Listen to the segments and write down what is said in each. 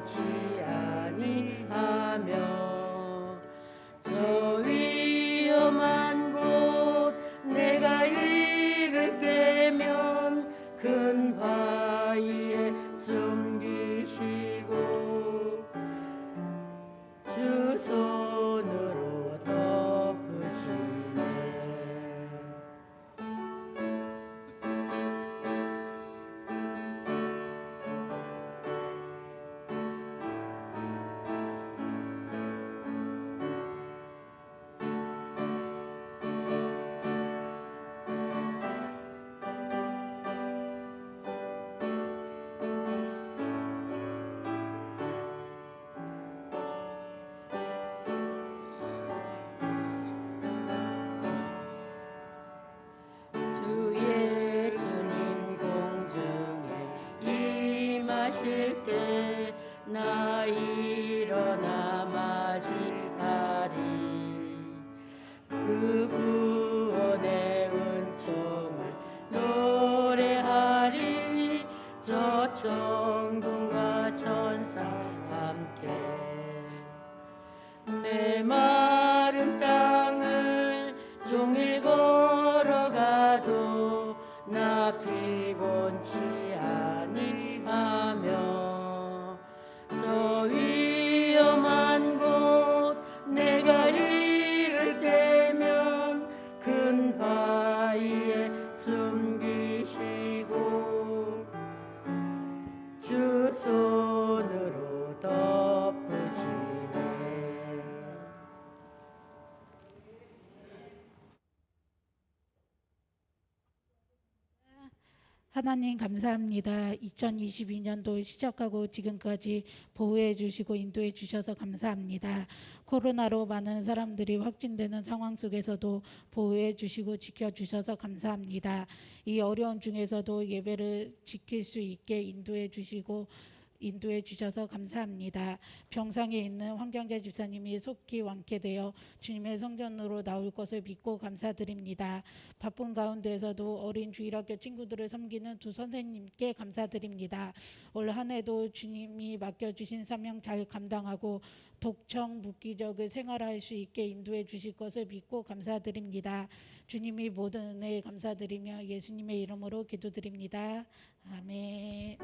피곤치 아니하며 저 위험한 곳 내가 이를 때면 큰 바위에 숨기시고 주 손으로 덮으시네. 주 예수님 공중에 임하실 때 나 일어나 맞이하리. 그 구원의 은총을 노래하리. 저 천군과 천사 함께 내 마른 땅을 종일 걸어가도 나 피곤치 아니하며 저 위험한 곳 내가 이를 때면 큰 바위에 숨기시고 주 손으로 덮으시네. 하나님 감사합니다. 2022년도 시작하고 지금까지 보호해 주시고 인도해 주셔서 감사합니다. 코로나로 많은 사람들이 확진되는 상황 속에서도 보호해 주시고 지켜 주셔서 감사합니다. 이 어려운 중에서도 예배를 지킬 수 있게 인도해 주셔서 감사합니다. 병상에 있는 황경재 집사님이 속히 완쾌되어 주님의 성전으로 나올 것을 믿고 감사드립니다. 바쁜 가운데에서도 어린 주일학교 친구들을 섬기는 두 선생님께 감사드립니다. 올 한 해도 주님이 맡겨주신 사명 잘 감당하고 독청 무기적을 생활할 수 있게 인도해 주실 것을 믿고 감사드립니다. 주님이 모든 은혜에 감사드리며 예수님의 이름으로 기도드립니다. 아멘.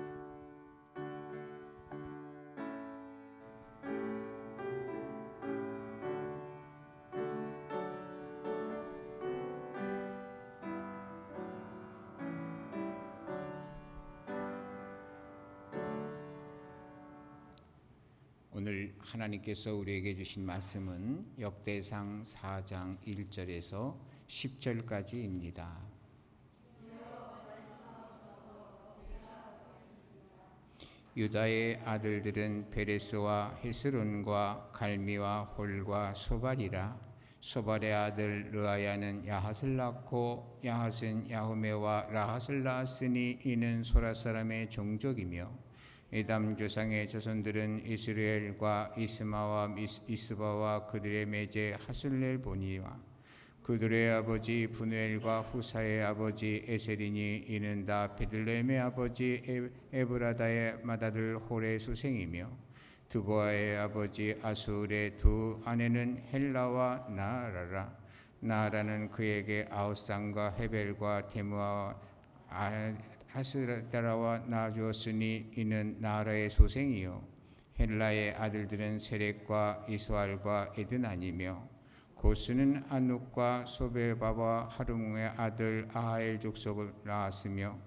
오늘 하나님께서 우리에게 주신 말씀은 역대상 4장 1절에서 10절까지입니다. 유다의 아들들은 베레스와 헤스론과 갈미와 홀과 소발이라. 소발의 아들 르아야는 야핫을 낳고 야핫은 야후메와 라핫을 낳았으니 이는 소라 사람의 종족이며 에담 조상의 자손들은 이스라엘과 이스마와 이스바와 그들의 매제 하술렐보니와 그들의 아버지 분엘과 후사의 아버지 에셀이니 이는 다 베들레헴의 아버지 에브라다의 맏아들 홀의 수생이며 드고아의 아버지 아술의 두 아내는 헬라와 나아라라. 나아라는 그에게 아웃상과 헤벨과 데무아와 하스다라와 낳아주었으니 이는 나라의 소생이요 헬라의 아들들은 세렉과 이스왈과 에드나니며 고스는 아눅과 소베바와 하루무의 아들 아하엘 족속을 낳았으며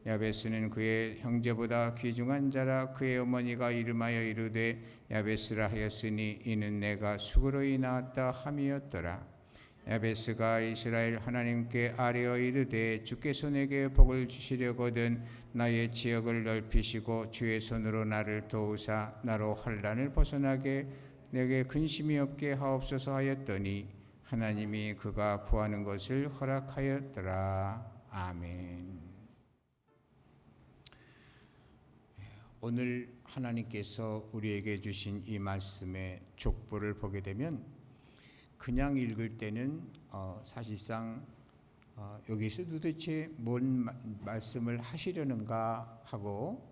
야베스는 그의 형제보다 귀중한 자라. 그의 어머니가 이름하여 이르되 야베스라 하였으니 이는 내가 수고로이 낳았다 함이었더라. 야베스가 이스라엘 하나님께 아뢰어 이르되 주께서 내게 복을 주시려거든 나의 지역을 넓히시고 주의 손으로 나를 도우사 나로 환난을 벗어나게 내게 근심이 없게 하옵소서 하였더니 하나님이 그가 구하는 것을 허락하였더라. 아멘. 오늘 하나님께서 우리에게 주신 이 말씀의 족보를 보게 되면 그냥 읽을 때는 사실상 여기서 도대체 뭔 말씀을 하시려는가 하고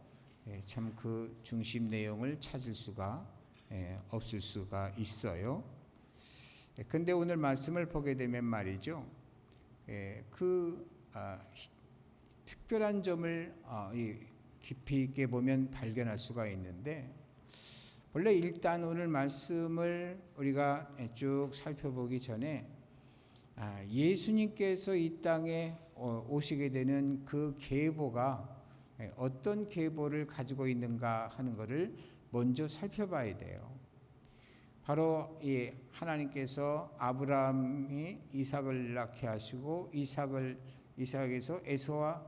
참 그 중심 내용을 찾을 수가 없을 수가 있어요. 근데 오늘 말씀을 보게 되면 말이죠. 특별한 점을 깊이 있게 보면 발견할 수가 있는데, 원래 일단 오늘 말씀을 우리가 쭉 살펴보기 전에 예수님께서 이 땅에 오시게 되는 그 계보가 어떤 계보를 가지고 있는가 하는 것을 먼저 살펴봐야 돼요. 바로 이 하나님께서 아브라함이 이삭을 낳게 하시고 이삭에서 에서와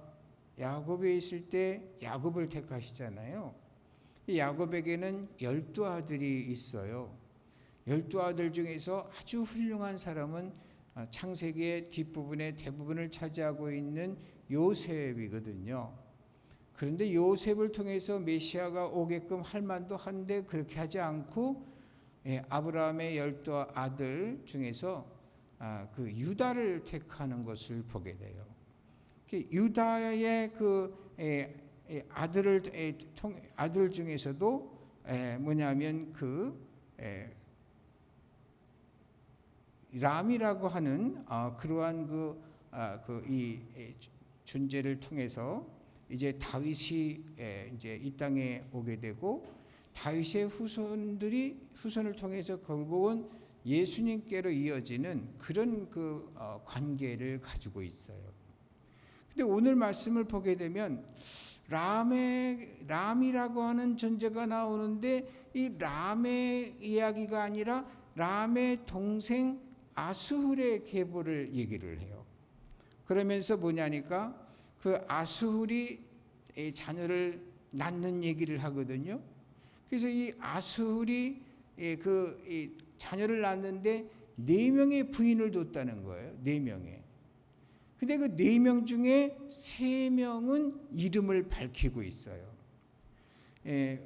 야곱에 있을 때 야곱을 택하시잖아요. 이 야곱에게는 12아들이 있어요. 12아들 중에서 아주 훌륭한 사람은 창세기의 뒷부분의 대부분을 차지하고 있는 요셉이거든요. 그런데 요셉을 통해서 메시아가 오게끔 할 만도 한데 그렇게 하지 않고 아브라함의 12아들 중에서 그 유다를 택하는 것을 보게 돼요. 유다의 그 아들 중에서도 뭐냐면 그 람이라고 하는 그러한 이 존재를 통해서 이제 다윗이 이제 이 땅에 오게 되고, 다윗의 후손을 통해서 결국은 예수님께로 이어지는 그런 그 관계를 가지고 있어요. 근데 오늘 말씀을 보게 되면 람이라고 하는 존재가 나오는데, 이 람의 이야기가 아니라 람의 동생 아스훌의 계보를 얘기를 해요. 그러면서 뭐냐니까 그 아스훌이 자녀를 낳는 얘기를 하거든요. 그래서 이 아스훌이 이 자녀를 낳는데 4명의 부인을 뒀다는 거예요. 4명의. 근데 그 4명 중에 3명은 이름을 밝히고 있어요.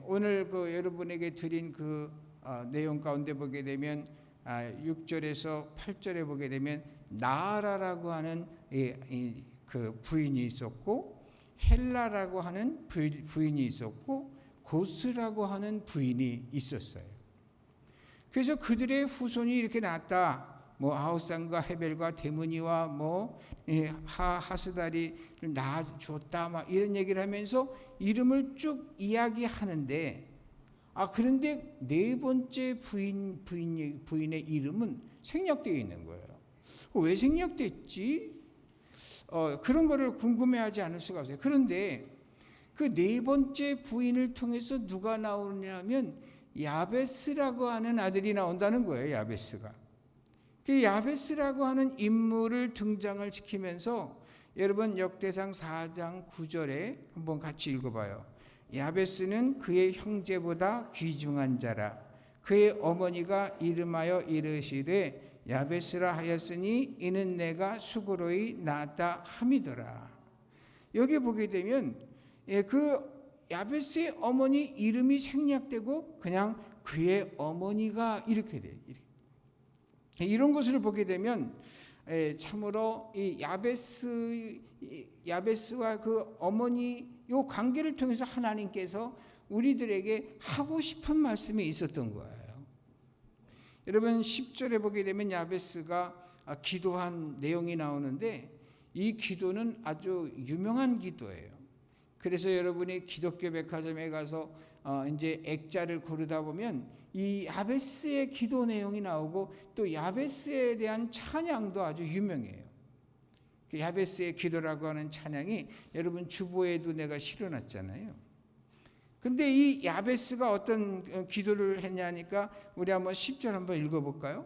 오늘 그 여러분에게 드린 그 내용 가운데 보게 되면 6절에서 8절에 보게 되면 나아라라고 하는 그 부인이 있었고, 헬라라고 하는 부인이 있었고, 고스라고 하는 부인이 있었어요. 그래서 그들의 후손이 이렇게 났다. 뭐 아우산과 헤벨과 데므니와 뭐 하스다리를 낳아줬다, 막 이런 얘기를 하면서 이름을 쭉 이야기하는데, 그런데 4번째 부인의 이름은 생략되어 있는 거예요. 왜 생략됐지? 그런 거를 궁금해하지 않을 수가 없어요. 그런데 그 4번째 부인을 통해서 누가 나오냐면 야베스라고 하는 아들이 나온다는 거예요. 야베스가. 그 야베스라고 하는 인물을 등장을 시키면서, 여러분 역대상 4장 9절에 한번 같이 읽어봐요. 야베스는 그의 형제보다 귀중한 자라. 그의 어머니가 이름하여 이르시되 야베스라 하였으니 이는 내가 수고로이 낳았다 함이더라. 여기 보게 되면 그 야베스의 어머니 이름이 생략되고 그냥 그의 어머니가 이렇게 돼요. 이런 것을 보게 되면 참으로 이 야베스와 그 어머니 요 관계를 통해서 하나님께서 우리들에게 하고 싶은 말씀이 있었던 거예요. 여러분 10절에 보게 되면 야베스가 기도한 내용이 나오는데, 이 기도는 아주 유명한 기도예요. 그래서 여러분이 기독교 백화점에 가서 이제 액자를 고르다 보면 이 야베스의 기도 내용이 나오고, 또 야베스에 대한 찬양도 아주 유명해요. 그 야베스의 기도라고 하는 찬양이 여러분 주보에도 내가 실어놨잖아요. 근데 이 야베스가 어떤 기도를 했냐니까 우리 한번 10절 한번 읽어볼까요?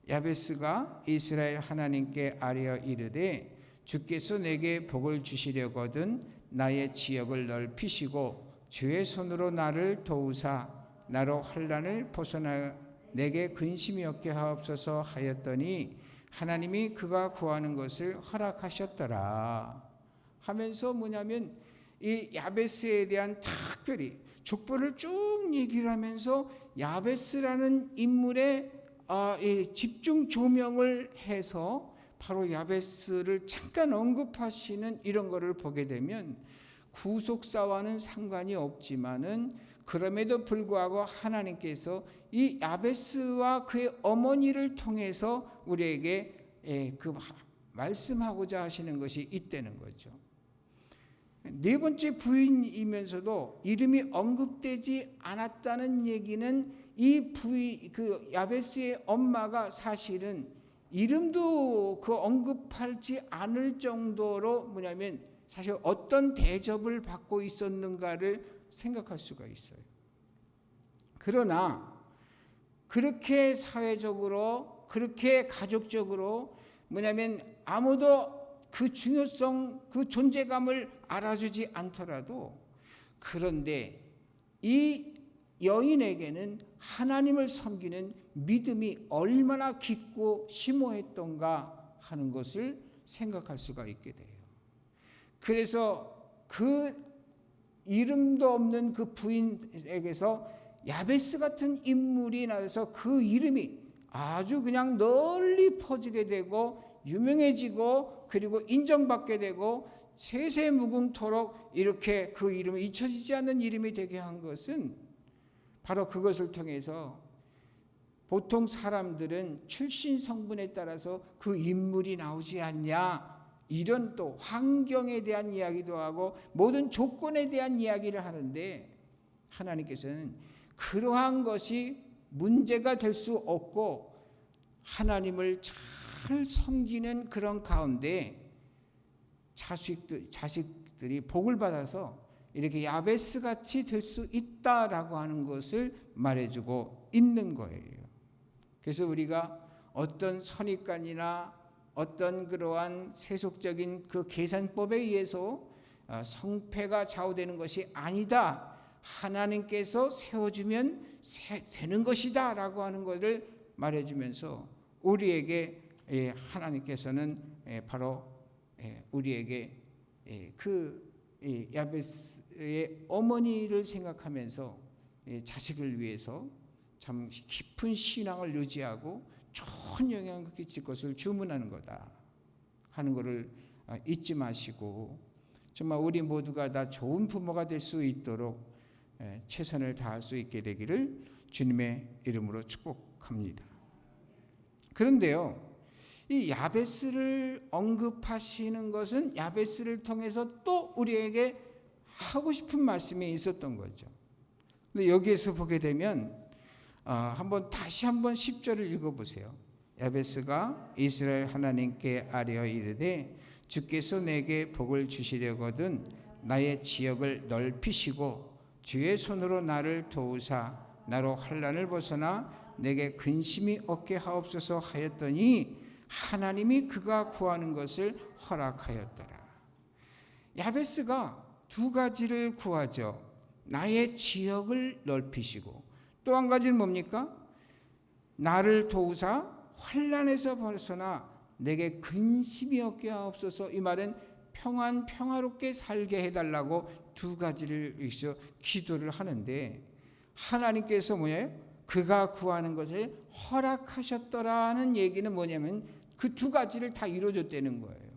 야베스가 이스라엘 하나님께 아뢰어 이르되 주께서 내게 복을 주시려거든 나의 지역을 넓히시고 주의 손으로 나를 도우사 나로 환난을 벗어나 내게 근심이 없게 하옵소서 하였더니 하나님이 그가 구하는 것을 허락하셨더라 하면서, 뭐냐면 이 야베스에 대한 특별히 족보를 쭉 얘기를 하면서 야베스라는 인물의 집중 조명을 해서 바로 야베스를 잠깐 언급하시는 이런 거를 보게 되면, 구속사와는 상관이 없지만은 그럼에도 불구하고 하나님께서 이 야베스와 그의 어머니를 통해서 우리에게 그 말씀하고자 하시는 것이 있다는 거죠. 네 번째 부인이면서도 이름이 언급되지 않았다는 얘기는 이 부인, 그 야베스의 엄마가 사실은 이름도 그 언급하지 않을 정도로 뭐냐면 사실 어떤 대접을 받고 있었는가를 생각할 수가 있어요. 그러나 그렇게 사회적으로, 그렇게 가족적으로 뭐냐면 아무도 그 중요성, 그 존재감을 알아주지 않더라도, 그런데 이 여인에게는 하나님을 섬기는 믿음이 얼마나 깊고 심오했던가 하는 것을 생각할 수가 있게 돼요. 그래서 그 이름도 없는 그 부인에게서 야베스 같은 인물이 나와서 그 이름이 아주 그냥 널리 퍼지게 되고 유명해지고 그리고 인정받게 되고 세세무궁토록 이렇게 그 이름이 잊혀지지 않는 이름이 되게 한 것은 바로 그것을 통해서 보통 사람들은 출신 성분에 따라서 그 인물이 나오지 않냐, 이런 또 환경에 대한 이야기도 하고 모든 조건에 대한 이야기를 하는데, 하나님께서는 그러한 것이 문제가 될 수 없고 하나님을 잘 섬기는 그런 가운데 자식들이 복을 받아서 이렇게 야베스 같이 될 수 있다라고 하는 것을 말해주고 있는 거예요. 그래서 우리가 어떤 선입관이나 어떤 그러한 세속적인 그 계산법에 의해서 성패가 좌우되는 것이 아니다, 하나님께서 세워주면 되는 것이다 라고 하는 것을 말해주면서 우리에게 하나님께서는 바로 우리에게 그 야베스의 어머니를 생각하면서 자식을 위해서 참 깊은 신앙을 유지하고 좋은 영향을 끼칠 것을 주문하는 거다 하는 것을 잊지 마시고, 정말 우리 모두가 다 좋은 부모가 될 수 있도록 최선을 다할 수 있게 되기를 주님의 이름으로 축복합니다. 그런데요, 이 야베스를 언급하시는 것은 야베스를 통해서 또 우리에게 하고 싶은 말씀이 있었던 거죠. 근데 여기에서 보게 되면 다시 한번 10절을 읽어보세요. 야베스가 이스라엘 하나님께 아뢰어 이르되 주께서 내게 복을 주시려거든 나의 지역을 넓히시고 주의 손으로 나를 도우사 나로 환난을 벗어나 내게 근심이 없게 하옵소서 하였더니 하나님이 그가 구하는 것을 허락하였더라. 야베스가 두 가지를 구하죠. 나의 지역을 넓히시고 또 한 가지는 뭡니까? 나를 도우사 환난에서 벗어나 내게 근심이 없게 하옵소서. 이 말은 평화롭게 살게 해달라고 두 가지를 위해서 기도를 하는데, 하나님께서 뭐예요? 그가 구하는 것을 허락하셨더라는 얘기는 뭐냐면 그 두 가지를 다 이루어줬다는 거예요.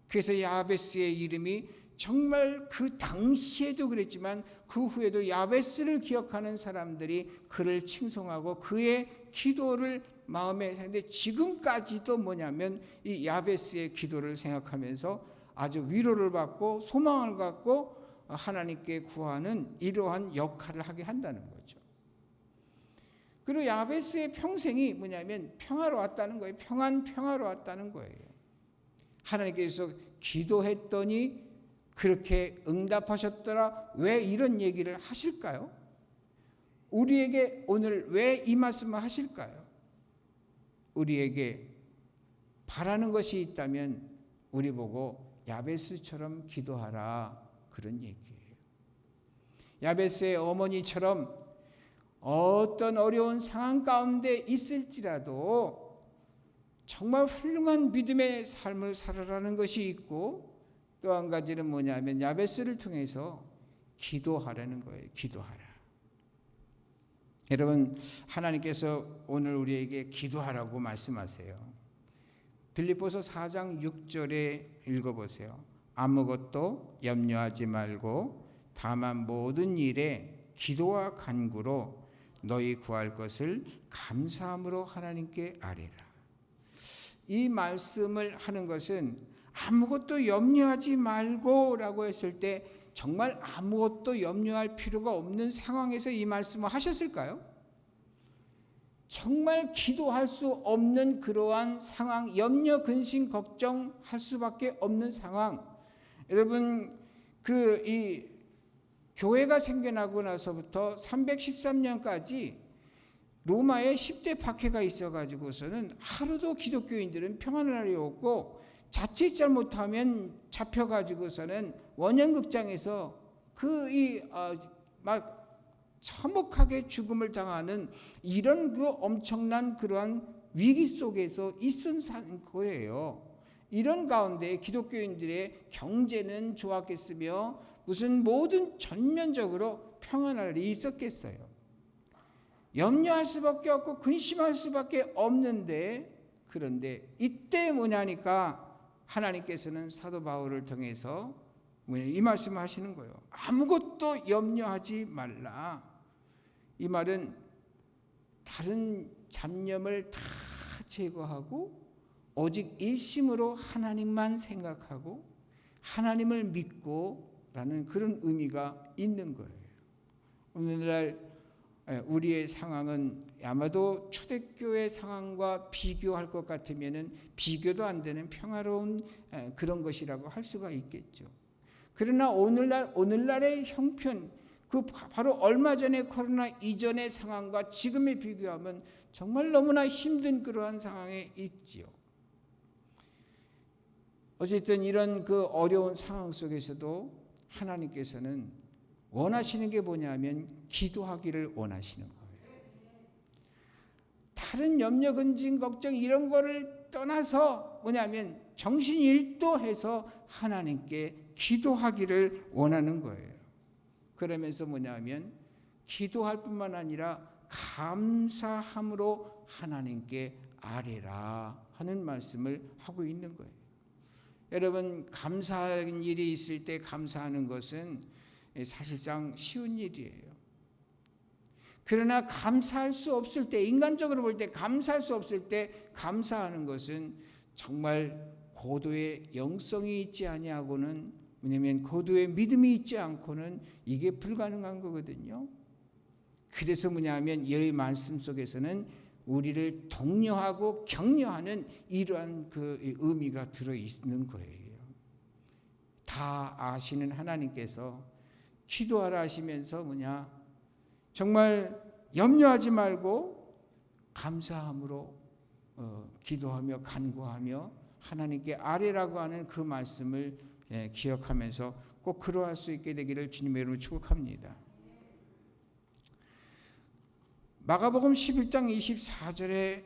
그래서 야베스의 이름이 정말 그 당시에도 그랬지만 그 후에도 야베스를 기억하는 사람들이 그를 칭송하고 그의 기도를 마음에 했는데, 지금까지도 뭐냐면 이 야베스의 기도를 생각하면서 아주 위로를 받고 소망을 갖고 하나님께 구하는 이러한 역할을 하게 한다는 거죠. 그리고 야베스의 평생이 뭐냐면 평화로웠다는 거예요. 평화로웠다는 거예요. 하나님께서 기도했더니 그렇게 응답하셨더라. 왜 이런 얘기를 하실까요? 우리에게 오늘 왜 이 말씀을 하실까요? 우리에게 바라는 것이 있다면 우리 보고 야베스처럼 기도하라, 그런 얘기예요. 야베스의 어머니처럼 어떤 어려운 상황 가운데 있을지라도 정말 훌륭한 믿음의 삶을 살아라는 것이 있고, 또 한 가지는 뭐냐면 야베스를 통해서 기도하라는 거예요. 기도하라. 여러분, 하나님께서 오늘 우리에게 기도하라고 말씀하세요. 빌립보서 4장 6절에 읽어보세요. 아무것도 염려하지 말고 다만 모든 일에 기도와 간구로 너희 구할 것을 감사함으로 하나님께 아뢰라. 이 말씀을 하는 것은 아무것도 염려하지 말고 라고 했을 때 정말 아무것도 염려할 필요가 없는 상황에서 이 말씀을 하셨을까요? 정말 기도할 수 없는 그러한 상황, 염려, 근심, 걱정할 수밖에 없는 상황. 여러분, 이 교회가 생겨나고 나서부터 313년까지 로마에 10대 박해가 있어가지고서는 하루도 기독교인들은 평안을 하려고 자칫 잘못하면 잡혀가지고서는 원형극장에서 막 참혹하게 죽음을 당하는 이런 그 엄청난 그러한 위기 속에서 있은 거예요. 이런 가운데 기독교인들의 경제는 좋았겠으며 무슨 모든 전면적으로 평안할 일이 있었겠어요. 염려할 수밖에 없고 근심할 수밖에 없는데, 그런데 이때 뭐냐니까 하나님께서는 사도 바울을 통해서 이 말씀을 하시는 거예요. 아무것도 염려하지 말라. 이 말은 다른 잡념을 다 제거하고 오직 일심으로 하나님만 생각하고 하나님을 믿고 라는 그런 의미가 있는 거예요. 오늘날 우리의 상황은 아마도 초대교회 상황과 비교할 것 같으면은 비교도 안 되는 평화로운 그런 것이라고 할 수가 있겠죠. 그러나 오늘날의 형편, 바로 얼마 전에 코로나 이전의 상황과 지금의 비교하면 정말 너무나 힘든 그러한 상황에 있지요. 어쨌든 이런 그 어려운 상황 속에서도 하나님께서는 원하시는 게 뭐냐면 기도하기를 원하시는 거예요. 다른 염려, 근심, 걱정 이런 거를 떠나서 뭐냐면 정신 일도해서 하나님께 기도하기를 원하는 거예요. 그러면서 뭐냐면 기도할 뿐만 아니라 감사함으로 하나님께 아뢰라 하는 말씀을 하고 있는 거예요. 여러분, 감사한 일이 있을 때 감사하는 것은 사실상 쉬운 일이에요. 그러나 감사할 수 없을 때, 인간적으로 볼 때 감사할 수 없을 때 감사하는 것은 정말 고도의 영성이 있지 아니하고는, 왜냐하면 고도의 믿음이 있지 않고는 이게 불가능한 거거든요. 그래서 뭐냐면 이 말씀 속에서는 우리를 독려하고 격려하는 이러한 그 의미가 들어있는 거예요. 다 아시는 하나님께서 기도하라 하시면서 정말 염려하지 말고 감사함으로 기도하며 간구하며 하나님께 아뢰라고 하는 그 말씀을 기억하면서 꼭 그러할 수 있게 되기를 주님의 이름으로 축복합니다. 마가복음 11장 24절에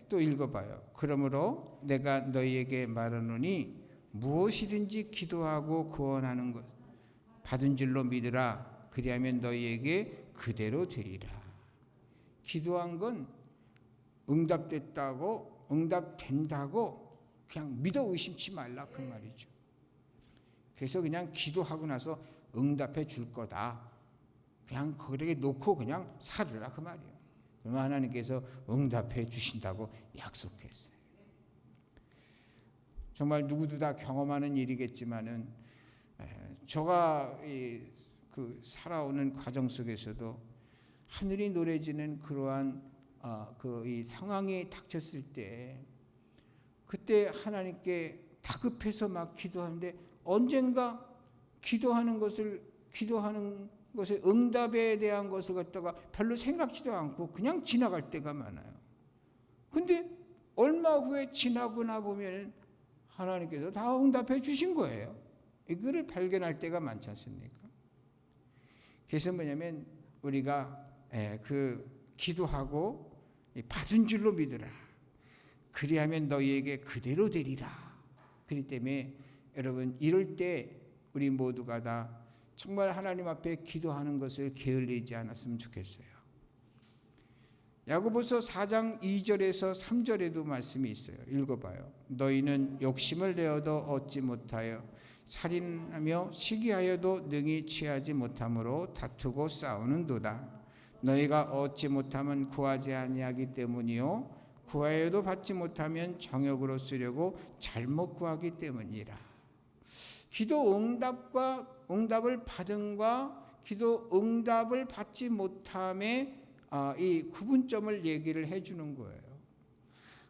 또 읽어봐요. 그러므로 내가 너희에게 말하노니 무엇이든지 기도하고 구원하는 것 받은 줄로 믿으라. 그리하면 너희에게 그대로 되리라. 기도한 건 응답됐다고, 응답된다고 그냥 믿어 의심치 말라 그 말이죠. 그래서 그냥 기도하고 나서 응답해 줄 거다. 그냥 거기에 놓고 그냥 살으라 그 말이에요. 그러면 하나님께서 응답해 주신다고 약속했어요. 정말 누구도 다 경험하는 일이겠지만은 저가 그 살아오는 과정 속에서도 하늘이 노래지는 그러한 이 상황이 닥쳤을 때 그때 하나님께 다급해서 막 기도하는데 언젠가 기도하는 것에 응답에 대한 것을 갖다가 별로 생각지도 않고 그냥 지나갈 때가 많아요. 근데 얼마 후에 지나고 보면 하나님께서 다 응답해 주신 거예요. 이거를 발견할 때가 많지 않습니까? 그래서 뭐냐면 우리가 기도하고 받은 줄로 믿으라. 그리하면 너희에게 그대로 되리라. 그렇기 때문에 여러분 이럴 때 우리 모두가 다 정말 하나님 앞에 기도하는 것을 게을리지 않았으면 좋겠어요. 야고보서 4장 2절에서 3절에도 말씀이 있어요. 읽어봐요. 너희는 욕심을 내어도 얻지 못하여 살인하며 시기하여도 능히 취하지 못함으로 다투고 싸우는도다. 너희가 얻지 못하면 구하지 아니하기 때문이요 구하여도 받지 못하면 정욕으로 쓰려고 잘못 구하기 때문이라. 기도 응답을 받음과 기도 응답을 받지 못함의 이 구분점을 얘기를 해주는 거예요.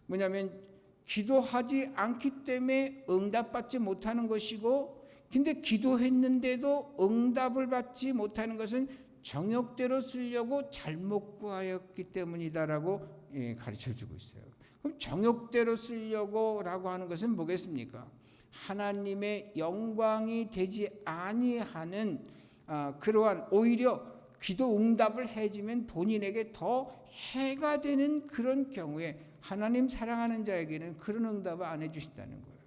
뭐냐면 기도하지 않기 때문에 응답받지 못하는 것이고, 근데 기도했는데도 응답을 받지 못하는 것은 정욕대로 쓰려고 잘못 구하였기 때문이다라고 가르쳐주고 있어요. 그럼 정욕대로 쓰려고 라고 하는 것은 뭐겠습니까? 하나님의 영광이 되지 아니하는 그러한, 오히려 기도 응답을 해주면 본인에게 더 해가 되는 그런 경우에 하나님 사랑하는 자에게는 그런 응답을 안 해주신다는 거예요.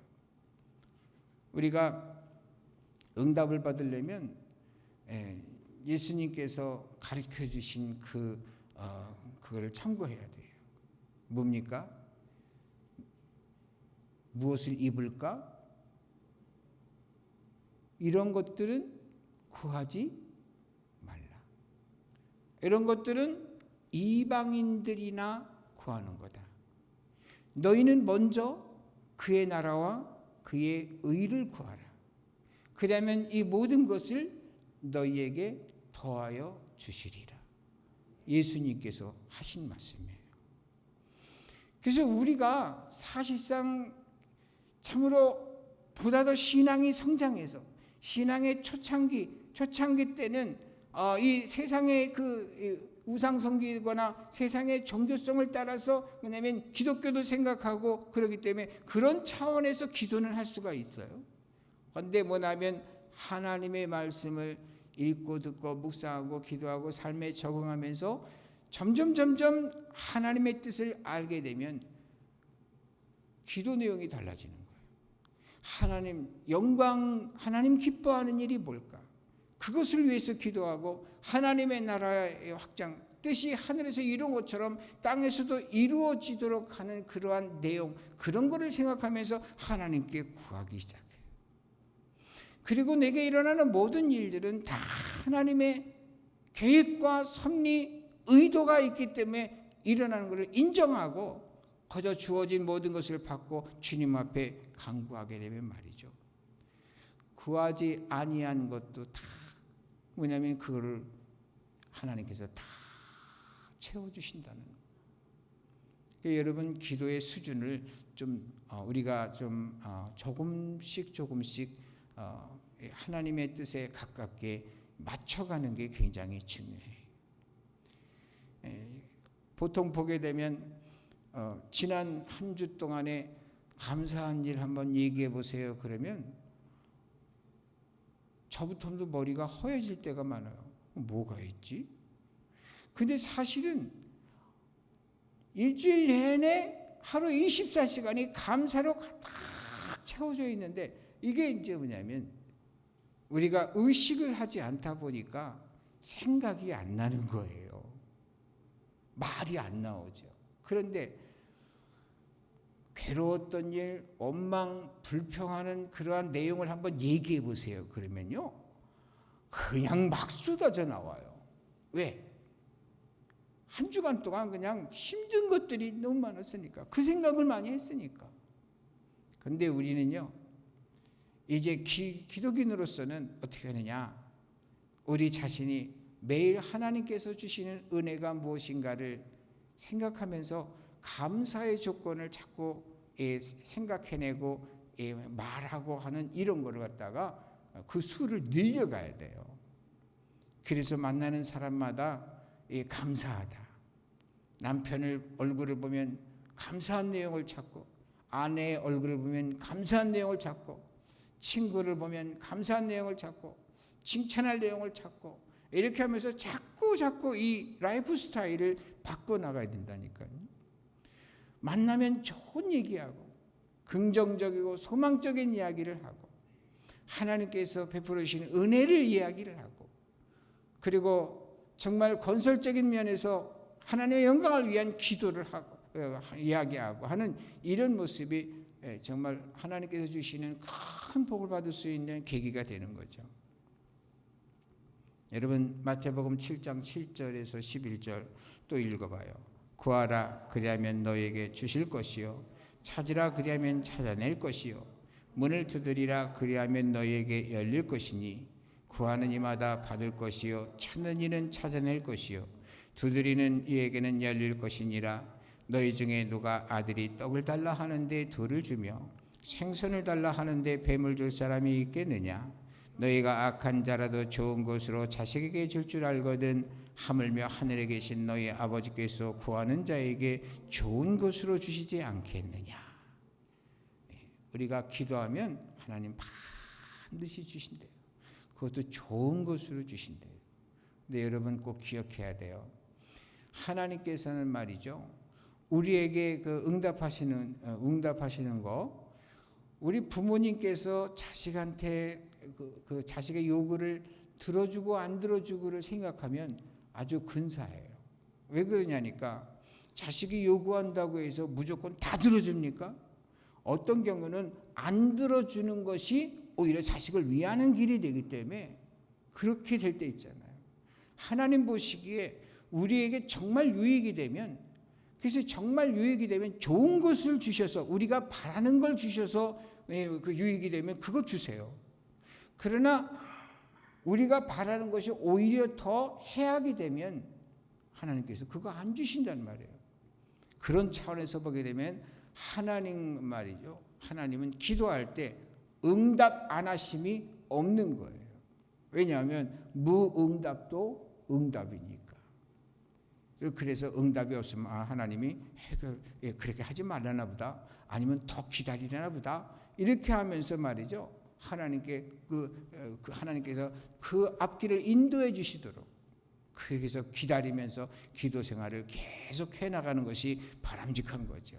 우리가 응답을 받으려면 예수님께서 가르쳐 주신 그거를 참고해야 돼요. 뭡니까? 무엇을 입을까? 이런 것들은 구하지 말라. 이런 것들은 이방인들이나 구하는 거다. 너희는 먼저 그의 나라와 그의 의를 구하라. 그러면 이 모든 것을 너희에게 더하여 주시리라. 예수님께서 하신 말씀이에요. 그래서 우리가 사실상 참으로 보다 더 신앙이 성장해서 신앙의 초창기 때는 이 세상의 그 우상 섬기거나 세상의 종교성을 따라서, 왜냐하면 기독교도 생각하고 그렇기 때문에 그런 차원에서 기도는 할 수가 있어요. 그런데 뭐냐면 하나님의 말씀을 읽고 듣고 묵상하고 기도하고 삶에 적응하면서 점점 하나님의 뜻을 알게 되면 기도 내용이 달라지는 거예요. 하나님 영광, 하나님 기뻐하는 일이 뭘까? 그것을 위해서 기도하고 하나님의 나라의 확장, 뜻이 하늘에서 이룬 것처럼 땅에서도 이루어지도록 하는 그러한 내용, 그런 거를 생각하면서 하나님께 구하기 시작해요. 그리고 내게 일어나는 모든 일들은 다 하나님의 계획과 섭리, 의도가 있기 때문에 일어나는 것을 인정하고 거저 주어진 모든 것을 받고 주님 앞에 간구하게 되면 말이죠. 구하지 아니한 것도 다 뭐냐면 그거를 하나님께서 다 채워주신다는 거예요. 여러분, 기도의 수준을 좀 우리가 좀 조금씩 하나님의 뜻에 가깝게 맞춰가는 게 굉장히 중요해요. 보통 보게 되면 지난 한 주 동안에 감사한 일 한번 얘기해 보세요. 그러면 저부터도 머리가 허해질 때가 많아요. 뭐가 있지? 근데 사실은 일주일 내내 하루 24시간이 감사로 가득 채워져 있는데, 이게 이제 뭐냐면 우리가 의식을 하지 않다 보니까 생각이 안 나는 거예요. 말이 안 나오죠. 그런데 괴로웠던 일, 원망, 불평하는 그러한 내용을 한번 얘기해 보세요. 그러면요, 그냥 막 쏟아져 나와요. 왜? 한 주간 동안 그냥 힘든 것들이 너무 많았으니까, 그 생각을 많이 했으니까. 그런데 우리는요, 이제 기독인으로서는 어떻게 하느냐? 우리 자신이 매일 하나님께서 주시는 은혜가 무엇인가를 생각하면서 감사의 조건을 자꾸 생각해내고 말하고 하는 이런 거를 갖다가 그 수를 늘려가야 돼요. 그래서 만나는 사람마다 감사하다. 남편의 얼굴을 보면 감사한 내용을 찾고, 아내의 얼굴을 보면 감사한 내용을 찾고, 친구를 보면 감사한 내용을 찾고, 칭찬할 내용을 찾고, 이렇게 하면서 자꾸 이 라이프 스타일을 바꿔나가야 된다니까요. 만나면 좋은 얘기하고 긍정적이고 소망적인 이야기를 하고 하나님께서 베풀어 주신 은혜를 이야기를 하고, 그리고 정말 건설적인 면에서 하나님의 영광을 위한 기도를 하고 이야기하고 하는 이런 모습이 정말 하나님께서 주시는 큰 복을 받을 수 있는 계기가 되는 거죠. 여러분 마태복음 7장 7절에서 11절 또 읽어봐요. 구하라 그리하면 너에게 주실 것이요 찾으라 그리하면 찾아낼 것이요 문을 두드리라 그리하면 너에게 열릴 것이니 구하는 이마다 받을 것이요 찾는 이는 찾아낼 것이요 두드리는 이에게는 열릴 것이니라. 너희 중에 누가 아들이 떡을 달라 하는데 돌을 주며 생선을 달라 하는데 뱀을 줄 사람이 있겠느냐. 너희가 악한 자라도 좋은 것으로 자식에게 줄 줄 알거든 하물며 하늘에 계신 너희 아버지께서 구하는 자에게 좋은 것으로 주시지 않겠느냐. 우리가 기도하면 하나님 반드시 주신대요. 그것도 좋은 것으로 주신대요. 근데 여러분 꼭 기억해야 돼요. 하나님께서는 말이죠, 우리에게 그 응답하시는 거, 우리 부모님께서 자식한테 그 자식의 요구를 들어주고 안 들어주고를 생각하면 아주 근사해요. 왜 그러냐니까 자식이 요구한다고 해서 무조건 다 들어줍니까? 어떤 경우는 안 들어주는 것이 오히려 자식을 위하는 길이 되기 때문에 그렇게 될 때 있잖아요. 하나님 보시기에 우리에게 정말 유익이 되면, 그래서 정말 유익이 되면 좋은 것을 주셔서, 우리가 바라는 걸 주셔서 그 유익이 되면 그거 주세요. 그러나 우리가 바라는 것이 오히려 더 해악이 되면 하나님께서 그거 안 주신단 말이에요. 그런 차원에서 보게 되면 하나님 말이죠, 하나님은 기도할 때 응답 안 하심이 없는 거예요. 왜냐하면 무응답도 응답이니까. 그래서 응답이 없으면 하나님이 그렇게 하지 말라나 보다, 아니면 더 기다리려나 보다, 이렇게 하면서 말이죠, 하나님께서 그 앞길을 인도해 주시도록 그래서 기다리면서 기도 생활을 계속 해나가는 것이 바람직한 거죠.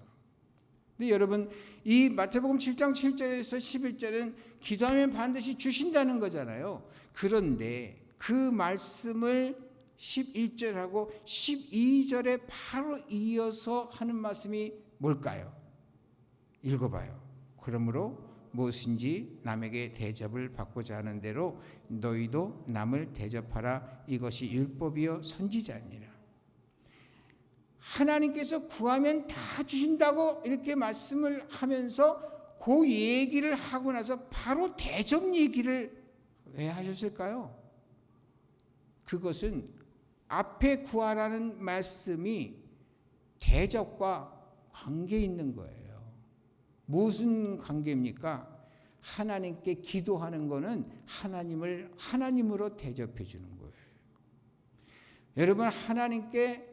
근데 여러분, 이 마태복음 7장 7절에서 11절은 기도하면 반드시 주신다는 거잖아요. 그런데 그 말씀을 11절하고 12절에 바로 이어서 하는 말씀이 뭘까요? 읽어봐요. 그러므로 무엇인지 남에게 대접을 받고자 하는 대로 너희도 남을 대접하라. 이것이 율법이요 선지자니라. 하나님께서 구하면 다 주신다고 이렇게 말씀을 하면서 그 얘기를 하고 나서 바로 대접 얘기를 왜 하셨을까요? 그것은 앞에 구하라는 말씀이 대접과 관계 있는 거예요. 무슨 관계입니까? 하나님께 기도하는 거는 하나님을 하나님으로 대접해 주는 거예요. 여러분, 하나님께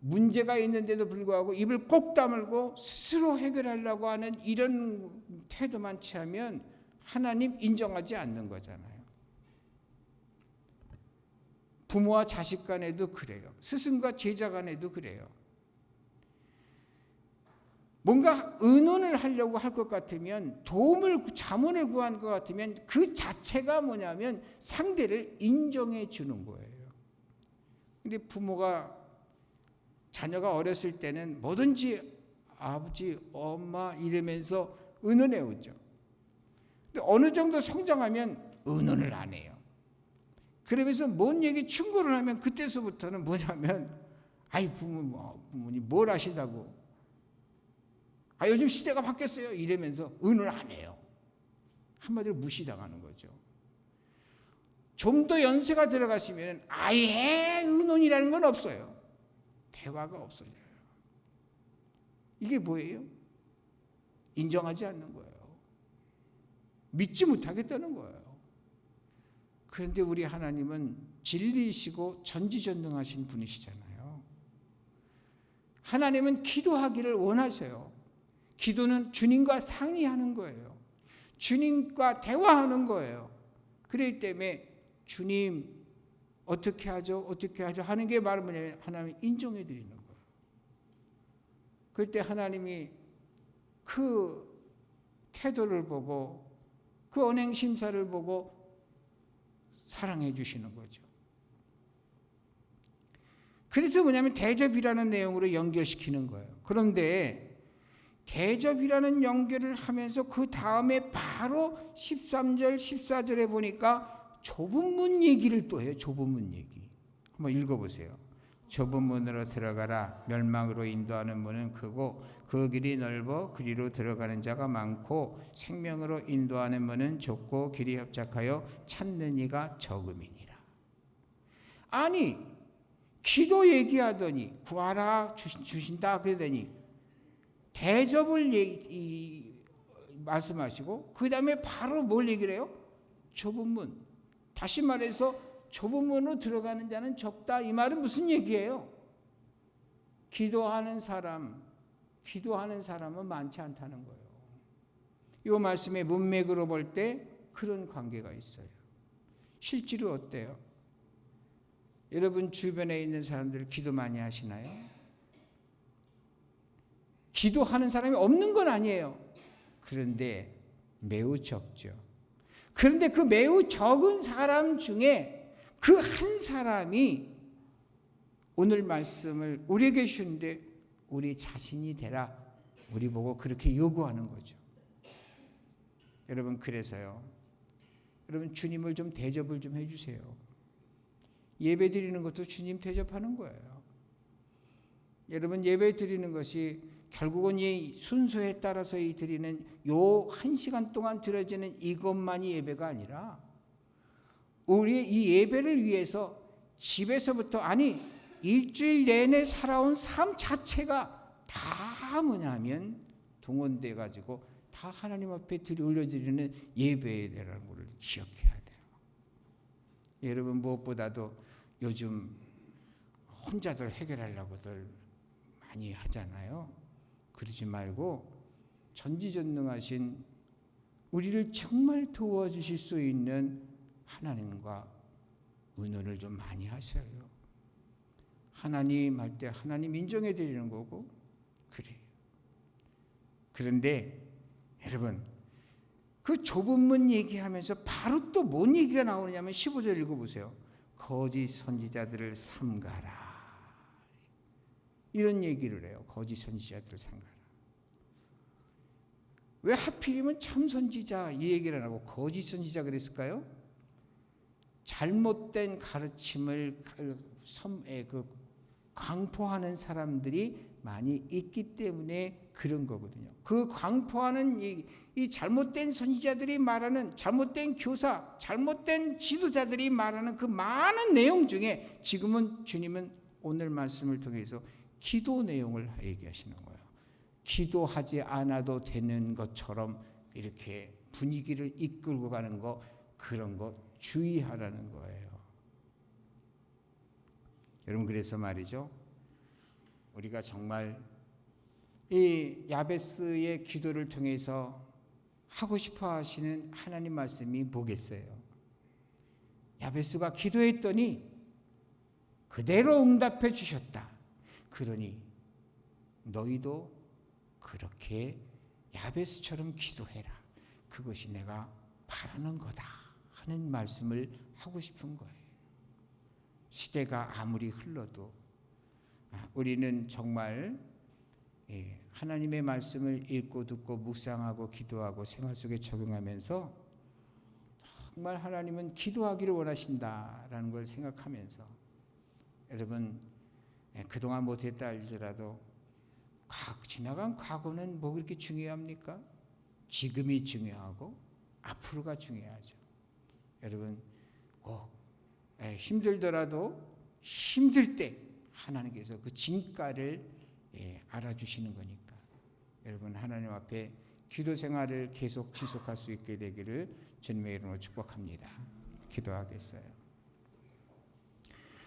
문제가 있는데도 불구하고 입을 꼭 다물고 스스로 해결하려고 하는 이런 태도만 취하면 하나님 인정하지 않는 거잖아요. 부모와 자식 간에도 그래요. 스승과 제자 간에도 그래요. 뭔가 의논을 하려고 할 것 같으면, 자문을 구한 것 같으면 그 자체가 뭐냐면 상대를 인정해 주는 거예요. 근데 부모가, 자녀가 어렸을 때는 뭐든지 아버지, 엄마 이러면서 의논해 오죠. 근데 어느 정도 성장하면 의논을 안 해요. 그러면서 뭔 얘기 충고를 하면 그때서부터는 뭐냐면, 아이 부모님 뭘 아신다고, 요즘 시대가 바뀌었어요 이러면서 의논을 안 해요. 한마디로 무시당하는 거죠. 좀 더 연세가 들어가시면 아예 의논이라는 건 없어요. 대화가 없어져요. 이게 뭐예요? 인정하지 않는 거예요. 믿지 못하겠다는 거예요. 그런데 우리 하나님은 진리이시고 전지전능하신 분이시잖아요. 하나님은 기도하기를 원하세요. 기도는 주님과 상의하는 거예요. 주님과 대화하는 거예요. 그렇기 때문에 주님 어떻게 하죠? 하는 게 바로 뭐냐면 하나님 인정해 드리는 거예요. 그때 하나님이 그 태도를 보고 그 언행 심사를 보고 사랑해 주시는 거죠. 그래서 뭐냐면 대접이라는 내용으로 연결시키는 거예요. 그런데 대접이라는 연결을 하면서 그 다음에 바로 13절 14절에 보니까 좁은 문 얘기를 또 해요. 좁은 문 얘기. 한번 읽어보세요. 좁은 문으로 들어가라. 멸망으로 인도하는 문은 크고 그 길이 넓어 그리로 들어가는 자가 많고 생명으로 인도하는 문은 좁고 길이 협착하여 찾는 이가 적음이니라. 아니 기도 얘기하더니 구하라 주신다 그러더니 대접을 말씀하시고 그 다음에 바로 뭘 얘기를 해요? 좁은 문. 다시 말해서 좁은 문으로 들어가는 자는 적다. 이 말은 무슨 얘기예요? 기도하는 사람은 많지 않다는 거예요. 이 말씀의 문맥으로 볼 때 그런 관계가 있어요. 실제로 어때요? 여러분 주변에 있는 사람들 기도 많이 하시나요? 기도하는 사람이 없는 건 아니에요. 그런데 매우 적죠. 그런데 그 매우 적은 사람 중에 그 한 사람이 오늘 말씀을 우리에게 주는데 우리 자신이 되라. 우리 보고 그렇게 요구하는 거죠. 여러분 그래서요. 여러분 주님을 좀 대접을 좀 해주세요. 예배 드리는 것도 주님 대접하는 거예요. 여러분 예배 드리는 것이 결국은 이 순서에 따라서 이 드리는 요 1시간 동안 드려지는 이것만이 예배가 아니라 우리의 이 예배를 위해서 집에서부터 아니 일주일 내내 살아온 삶 자체가 다 뭐냐면 동원돼 가지고 다 하나님 앞에 올려드리는 예배라는 걸 기억해야 돼요. 여러분 무엇보다도 요즘 혼자들 해결하려고들 많이 하잖아요. 그러지 말고 전지전능하신 우리를 정말 도와주실 수 있는 하나님과 의논을 좀 많이 하셔요. 하나님 할 때 하나님 인정해 드리는 거고 그래요. 그런데 여러분 그 좁은 문 얘기하면서 바로 또 뭔 얘기가 나오느냐면 15절 읽어보세요. 거짓 선지자들을 삼가라. 이런 얘기를 해요. 거짓 선지자들을 삼가라. 왜 하필이면 참 선지자 이 얘기를 안 하고 거짓 선지자 그랬을까요? 잘못된 가르침을 광포하는 사람들이 많이 있기 때문에 그런 거거든요. 그 광포하는 이 잘못된 선지자들이 말하는 잘못된 교사, 잘못된 지도자들이 말하는 그 많은 내용 중에 지금은 주님은 오늘 말씀을 통해서 기도 내용을 얘기하시는 거예요. 기도하지 않아도 되는 것처럼 이렇게 분위기를 이끌고 가는 거 그런 거 주의하라는 거예요. 여러분 그래서 말이죠. 우리가 정말 이 야베스의 기도를 통해서 하고 싶어 하시는 하나님 말씀이 뭐겠어요? 야베스가 기도했더니 그대로 응답해 주셨다. 그러니 너희도 그렇게 야베스처럼 기도해라. 그것이 내가 바라는 거다 하는 말씀을 하고 싶은 거예요. 시대가 아무리 흘러도 우리는 정말 하나님의 말씀을 읽고 듣고 묵상하고 기도하고 생활 속에 적용하면서 정말 하나님은 기도하기를 원하신다라는 걸 생각하면서 여러분 그동안 못했다 할지라도 지나간 과거는 뭐 그렇게 중요합니까? 지금이 중요하고 앞으로가 중요하죠. 여러분 꼭 힘들더라도 힘들 때 하나님께서 그 진가를 알아주시는 거니까 여러분 하나님 앞에 기도 생활을 계속 지속할 수 있게 되기를 주님의 이름으로 축복합니다. 기도하겠어요.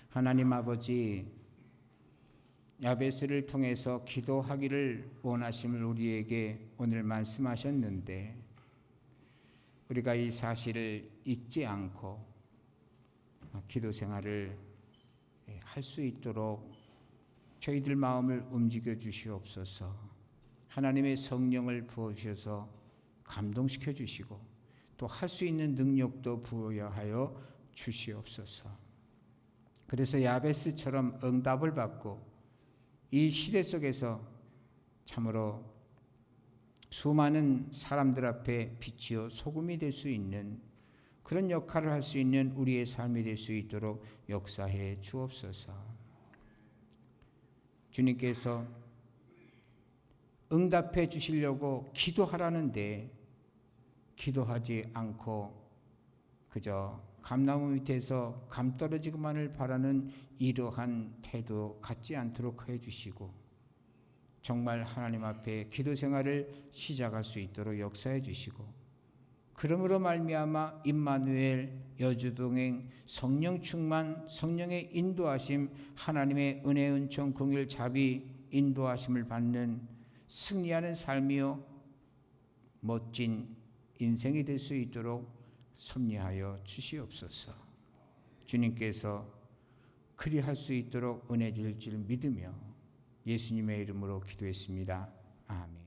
하나님 아버지 야베스를 통해서 기도하기를 원하심을 우리에게 오늘 말씀하셨는데 우리가 이 사실을 잊지 않고 기도 생활을 할 수 있도록 저희들 마음을 움직여 주시옵소서. 하나님의 성령을 부어주셔서 감동시켜 주시고 또 할 수 있는 능력도 부여하여 주시옵소서. 그래서 야베스처럼 응답을 받고 이 시대 속에서 참으로 수많은 사람들 앞에 빛이요 소금이 될 수 있는 그런 역할을 할 수 있는 우리의 삶이 될 수 있도록 역사해 주옵소서. 주님께서 응답해 주시려고 기도하라는데 기도하지 않고 그저 감나무 밑에서 감 떨어지기만을 바라는 이러한 태도 갖지 않도록 해 주시고 정말 하나님 앞에 기도 생활을 시작할 수 있도록 역사해 주시고 그러므로 말미암아 임마누엘 여주동행 성령 충만 성령의 인도하심 하나님의 은혜 은총 긍휼 자비 인도하심을 받는 승리하는 삶이요 멋진 인생이 될 수 있도록 섭리하여 주시옵소서. 주님께서 그리할 수 있도록 은혜 주실 줄 믿으며 예수님의 이름으로 기도했습니다. 아멘.